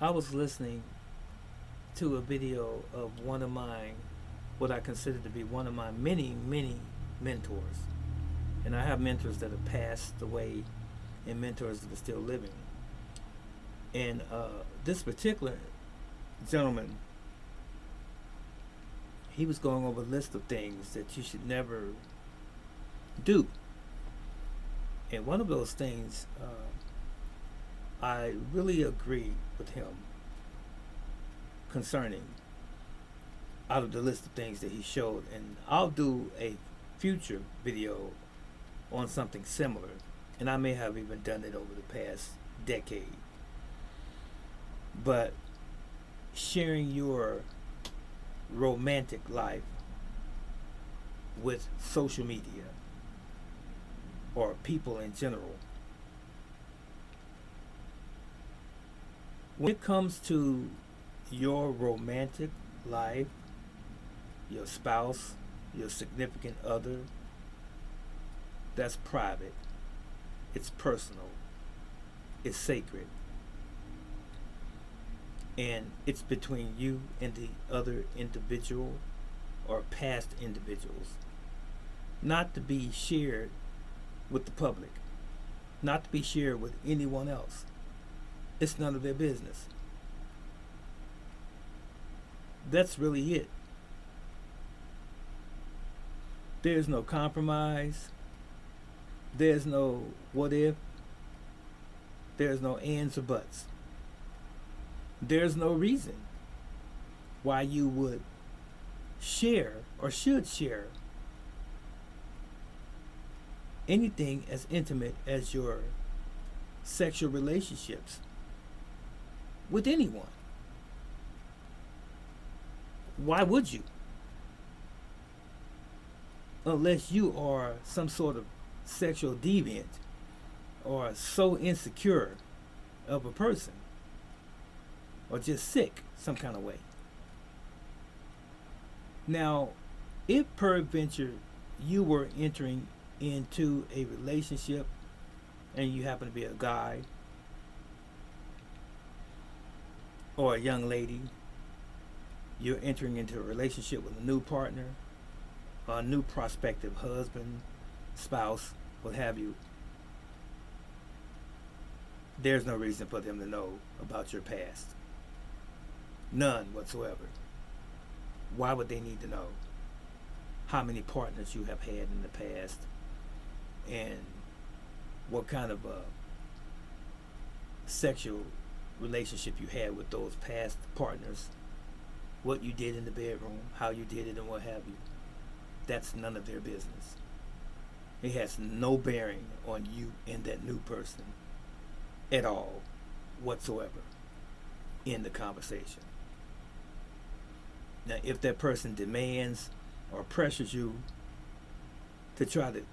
I was listening to a video of one of my, what I consider to be one of my many, many mentors. And I have mentors that have passed away and mentors that are still living. And this particular gentleman, he was going over a list of things that you should never do. And one of those things, I really agree with him concerning out of the list of things that he showed. And I'll do a future video on something similar. And I may have even done it over the past decade. But sharing your romantic life with social media or people in general, when it comes to your romantic life, your spouse, your significant other, that's private, it's personal, it's sacred, and it's between you and the other individual or past individuals, not to be shared with the public, not to be shared with anyone else. It's none of their business. That's really it. There's no compromise. There's no what if. There's no ands or buts. There's no reason why you would share or should share anything as intimate as your sexual relationships with anyone. Why would you? Unless you are some sort of sexual deviant or so insecure of a person or just sick some kind of way. Now, if peradventure you were entering into a relationship and you happen to be a guy or a young lady, you're entering into a relationship with a new partner, or a new prospective husband, spouse, what have you, there's no reason for them to know about your past. None whatsoever. Why would they need to know how many partners you have had in the past and what kind of sexual relationship you had with those past partners, what you did in the bedroom, how you did it, and what have you? That's none of their business. It has no bearing on you and that new person at all whatsoever in the conversation. Now, if that person demands or pressures you to try to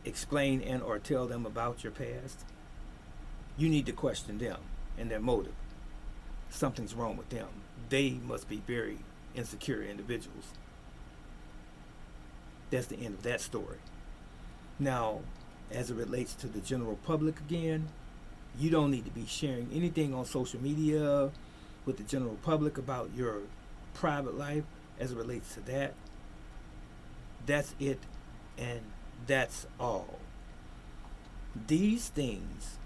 explain and or tell them about your past, you need to question them and their motive. Something's wrong with them. They must be very insecure individuals. That's the end of that story. Now, as it relates to the general public again, you don't need to be sharing anything on social media with the general public about your private life as it relates to that. That's it, and that's all. These things,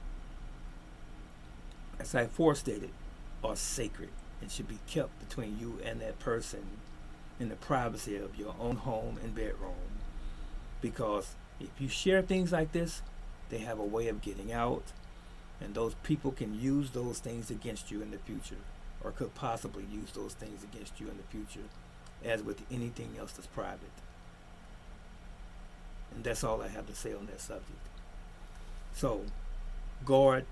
as I forestated, are sacred and should be kept between you and that person in the privacy of your own home and bedroom. Because if you share things like this, they have a way of getting out, and those people can use those things against you in the future, or could possibly use those things against you in the future, as with anything else that's private. And that's all I have to say on that subject. So, guard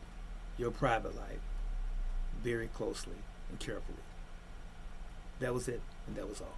your private life very closely and carefully. That was it, and that was all.